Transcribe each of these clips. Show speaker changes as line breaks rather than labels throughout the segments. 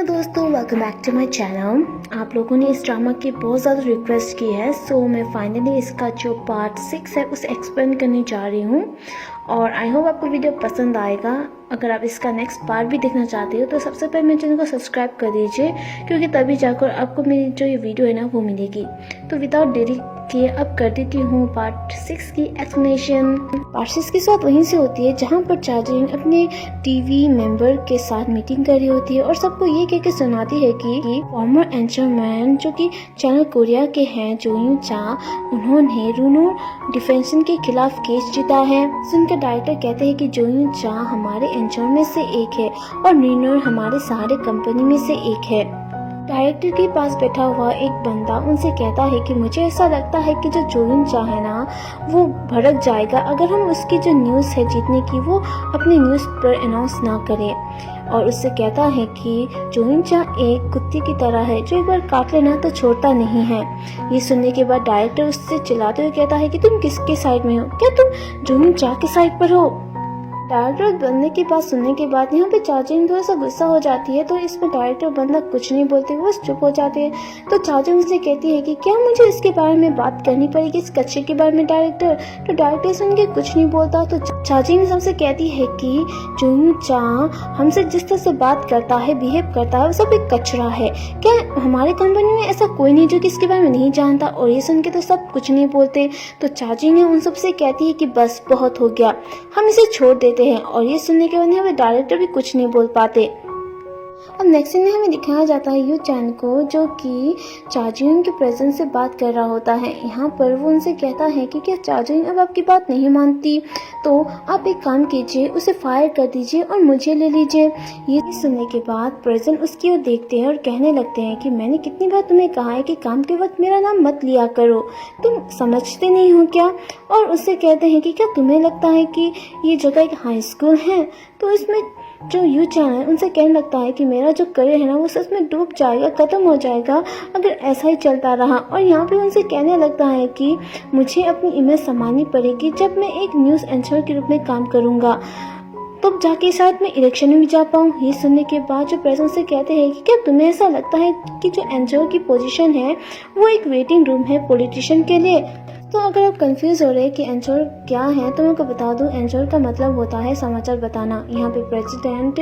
हाँ दोस्तों, welcome back to my channel. आप लोगों ने इस ड्रामा की बहुत ज़्यादा रिक्वेस्ट की है, सो मैं फाइनली इसका जो पार्ट 6 है उसे एक्सप्लेन करने जा रही हूँ और आई होप आपको वीडियो पसंद आएगा। अगर आप इसका नेक्स्ट पार्ट भी देखना चाहते हो तो सबसे पहले मेरे चैनल को सब्सक्राइब कर दीजिए, क्योंकि तभी जाकर आपको मेरी जो ये वीडियो है ना वो मिलेगी। तो विदाउट देरी किए अब कर देती हूँ पार्ट 6 की एक्सप्लेनेशन। पार्ट 6 की शुरुआत वहीं से होती है जहाँ पर चार्जिंग अपने टीवी मेंबर के साथ मीटिंग कर रही होती है और सबको ये कह के सुनाती है कि फॉर्मर एंचरमैन जो कि चैनल कोरिया के हैं, जो यूं चा, उन्होंने रूनो डिफेंशन के खिलाफ केस जीता है। सुनकर डायरेक्टर कहते हैं कि जो यूं चा हमारे एंचर में से एक है और रीनर हमारे सहारे कंपनी में से एक है। डायरेक्टर के पास बैठा हुआ एक बंदा उनसे कहता है कि मुझे ऐसा लगता है कि जो जोइन चा है ना वो भड़क जाएगा अगर हम उसकी जो न्यूज़ है जीतने की वो अपने न्यूज़ पर अनाउंस ना करें। और उससे कहता है कि जोइन चा एक कुत्ते की तरह है जो एक बार काट लेना तो छोड़ता नहीं है। ये सुनने के बाद डायरेक्टर उससे चिल्लाते हुए कहता है कि तुम किसके साइड में हो, क्या तुम जोइन चा के साइड पर हो। डायरेक्टर बंदे की बात सुनने के बाद यहाँ पे चार्जिंग थोड़ा सा गुस्सा हो जाती है, तो इसमें डायरेक्टर बंदा कुछ नहीं बोलते, वो बस चुप हो जाते हैं। तो चार्जिंग उससे कहती है कि क्या मुझे इसके बारे में बात करनी पड़ेगी, इस कच्चे के बारे में डायरेक्टर। तो डायरेक्टर सुन के कुछ नहीं बोलता। तो चार्जिंग सबसे कहती है कि जो चा हमसे जिस तरह से बात करता है, बिहेव करता है, वो सब एक कचरा है। क्या हमारे कंपनी में ऐसा कोई नहीं जो कि इसके बारे में नहीं जानता। और ये सुन के तो सब कुछ नहीं बोलते। तो चार्जिंग उन सबसे कहती है कि बस बहुत हो गया, हम इसे छोड़ देते हैं। और ये सुनने के बाद हमें डायरेक्टर भी कुछ नहीं बोल पाते। अब नेक्स्ट सीन में हमें दिखाया जाता है यू चैन को, जो कि चार्जिंग के प्रेजेंस से बात कर रहा होता है। यहाँ पर वो उनसे कहता है कि क्या चार्जिंग अब आपकी बात नहीं मानती, तो आप एक काम कीजिए, उसे फायर कर दीजिए और मुझे ले लीजिए। ये सुनने के बाद प्रेजेंट उसकी ओर देखते हैं और कहने लगते हैं कि मैंने कितनी बार तुम्हें कहा है कि काम के वक्त मेरा नाम मत लिया करो, तुम समझते नहीं हो क्या। और उससे कहते हैं कि क्या तुम्हें लगता है कि ये जगह एक हाई स्कूल है। तो इसमें जो यू चैन है उनसे कहने लगता है कि मेरा जो करियर है ना वो सच में डूब जाएगा, ख़त्म हो जाएगा अगर ऐसा ही चलता रहा। और यहाँ पे उनसे कहने लगता है कि मुझे अपनी इमेज संभालनी पड़ेगी, जब मैं एक न्यूज़ एंकर के रूप में काम करूँगा तब जाके शायद मैं इलेक्शन में भी जा पाऊँ। ये सुनने के बाद जो प्रेजेंट से कहते हैं कि क्या तुम्हें ऐसा लगता है कि जो एंकर की पोजीशन है वो एक वेटिंग रूम है पॉलिटिशियन के लिए। तो अगर आप कंफ्यूज हो रहे हैं कि एंकर क्या है तो मैं आपको बता दूं, एंकर का मतलब होता है समाचार बताना। यहाँ पे प्रेसिडेंट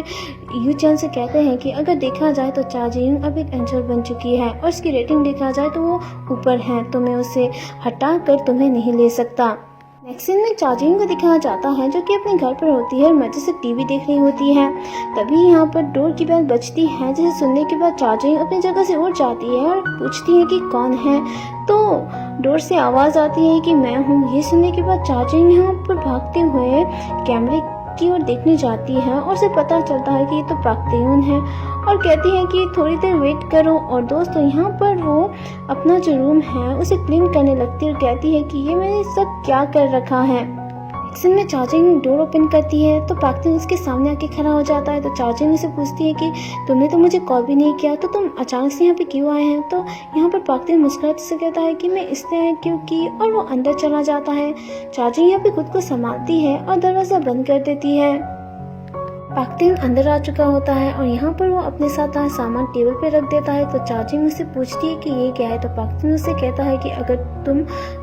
यू चैन से कहते हैं कि अगर देखा जाए तो चार्जिंग अब एक एंकर बन चुकी है और इसकी रेटिंग देखा जाए तो वो ऊपर है, तो मैं उसे हटा कर तुम्हें नहीं ले सकता। नेक्स्ट सीन में चार्जिंग को दिखाया जाता है जो कि अपने घर पर होती है और मजे से टीवी देख रही होती है। तभी यहाँ पर डोर की बेल बजती है, जिसे सुनने के बाद चार्जिंग अपनी जगह से उठ जाती है और पूछती है कि कौन है। तो डोर से आवाज़ आती है कि मैं हूँ। ये सुनने के बाद चार्जिंग यहाँ पर भागते हुए कैमरे की ओर देखने जाती है और उसे पता चलता है कि ये तो पाक तेयून है और कहती है कि थोड़ी देर वेट करो। और दोस्तों यहाँ पर वो अपना जो रूम है उसे क्लीन करने लगती है और कहती है कि ये मैंने सब क्या कर रखा है। एक्शन में चार्जिंग डोर ओपन करती है तो पाकतिन उसके सामने आके खड़ा हो जाता है। तो चार्जिंग उसे पूछती है कि तुमने तो मुझे कॉल भी नहीं किया, तो तुम अचानक से यहाँ पे क्यों आए हैं। तो यहाँ पर पाकतिन मुस्कुराते से कहता है कि मैं इसलिए क्योंकि, और वो अंदर चला जाता है। चार्जिंग यहाँ पे खुद को संभालती है और दरवाज़ा बंद कर देती है। पाकतिन अंदर आ चुका होता है और यहाँ पर वो अपने साथ आए सामान टेबल पे रख देता है। तो चार्जिंग उससे पूछती है कि ये क्या है। तो पाकतिन उससे कहता है कि अगर तुम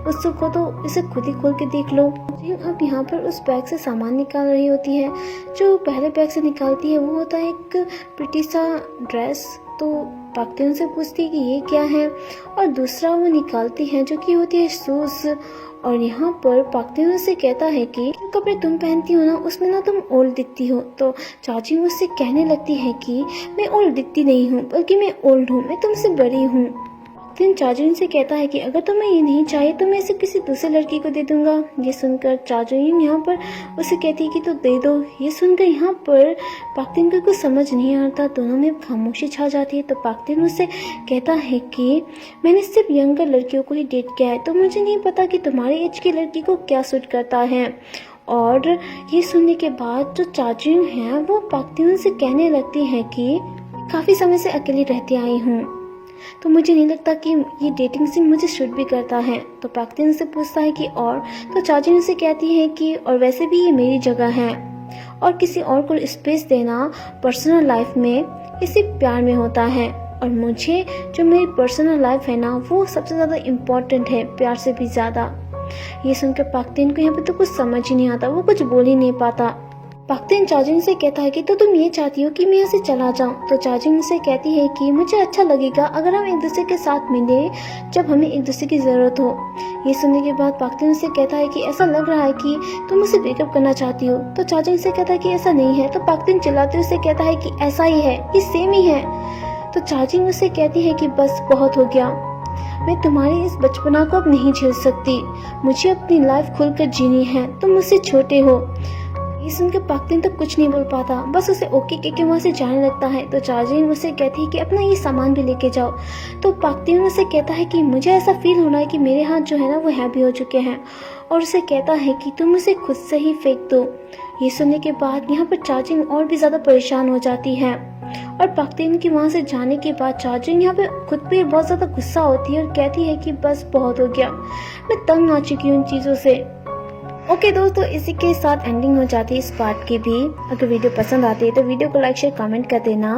उत्सुक हो तो इसे खुद ही खोल के देख लो। अब यहाँ पर उस बैग से सामान निकाल रही होती है। जो पहले बैग से निकालती है वो होता है एक प्रिटी सा ड्रेस। तो पाकतिन से पूछती है कि ये क्या है, और दूसरा वो निकालती है जो कि होती है शूज़। और यहाँ पर पाकतिन से कहता है कि जो कपड़े तुम पहनती हो ना उसमें ना तुम ओल्ड दिखती हो। तो चाची उससे कहने लगती है कि मैं ओल्ड दिखती नहीं हूँ, बल्कि मैं ओल्ड हूँ, मैं तुमसे बड़ी हूँ। फिर चार्जिंग से कहता है कि अगर तुम्हें ये नहीं चाहिए तो मैं इसे किसी दूसरे लड़की को दे दूंगा। ये सुनकर चार्जिंग यहाँ पर उसे कहती है कि तो दे दो। ये सुनकर यहाँ पर पाकतिन को कुछ समझ नहीं आता, दोनों में खामोशी छा जाती है। तो पाकतिन उससे कहता है कि मैंने सिर्फ यंगर लड़कियों को ही डेट किया है, तो मुझे नहीं पता कि तुम्हारी एज की लड़की को क्या सूट करता है। और ये सुनने के बाद जो चार्जिंग है वो पाकतिन से कहने लगती है कि काफ़ी समय से अकेली रहती आई हूँ, तो मुझे नहीं लगता कि ये डेटिंग सीन मुझे शूट भी करता है। तो पाकतिन से पूछता है कि और। तो चाची से कहती है कि और वैसे भी ये मेरी जगह है और किसी और को स्पेस देना पर्सनल लाइफ में ये सिर्फ प्यार में होता है, और मुझे जो मेरी पर्सनल लाइफ है ना, वो सबसे ज़्यादा इम्पोर्टेंट है, प्यार से भी ज़्यादा। ये सुनकर पाक्तिन को यहाँ पे तो कुछ समझ ही नहीं आता, वो कुछ बोल ही नहीं पाता। पाक्तिन चार्जिंग से कहता है कि तो तुम ये चाहती हो कि मैं यहाँ से चला जाऊँ? तो चार्जिंग से कहती है कि मुझे अच्छा लगेगा अगर हम एक दूसरे के साथ मिले जब हमें एक दूसरे की ज़रूरत हो। ये सुनने के बाद पाक्तिन से कहता है कि ऐसा लग रहा है कि तुम मुझसे ब्रेकअप करना चाहती हो। तो चार्जिंग से कहता है कि ऐसा नहीं है। तो पाक्तिन चिल्लाते हुए कहता है कि ऐसा ही है, ये सेम ही है। तो चार्जिंग उससे कहती है कि बस बहुत हो गया, मैं तुम्हारी इस बचपना को अब नहीं झेल सकती, मुझे अपनी लाइफ खुलकर जीनी है, तुम मुझसे छोटे हो। ये सुनकर पाक्तिन तो कुछ नहीं बोल पाता, बस उसे ओके कह के वहाँ से जाने लगता है। तो चार्जिंग उसे कहती है कि अपना ये सामान भी लेके जाओ। तो पाक्तिन उसे कहता है कि मुझे ऐसा फील हो रहा है कि मेरे हाथ जो है ना वो हैवी हो चुके हैं, और उसे कहता है कि तुम उसे खुद से ही फेंक दो। ये सुनने के बाद यहाँ पर चार्जिंग और भी ज़्यादा परेशान हो जाती है, और पाक्तिन की वहाँ से जाने के बाद चार्जिंग यहाँ पे खुद पे बहुत ज़्यादा गुस्सा होती है और कहती है कि बस बहुत हो गया, मैं तंग आ चुकी हूँ इन चीज़ों से। ओके दोस्तों, इसी के साथ एंडिंग हो जाती है इस पार्ट की भी। अगर वीडियो पसंद आती है तो वीडियो को लाइक शेयर कमेंट कर देना,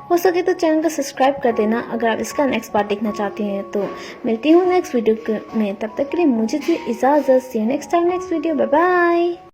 हो सके तो चैनल को सब्सक्राइब कर देना अगर आप इसका नेक्स्ट पार्ट देखना चाहते हैं। तो मिलती हूँ नेक्स्ट वीडियो में, तब तक के लिए मुझे इजाज़त। See you next time, next video, bye bye.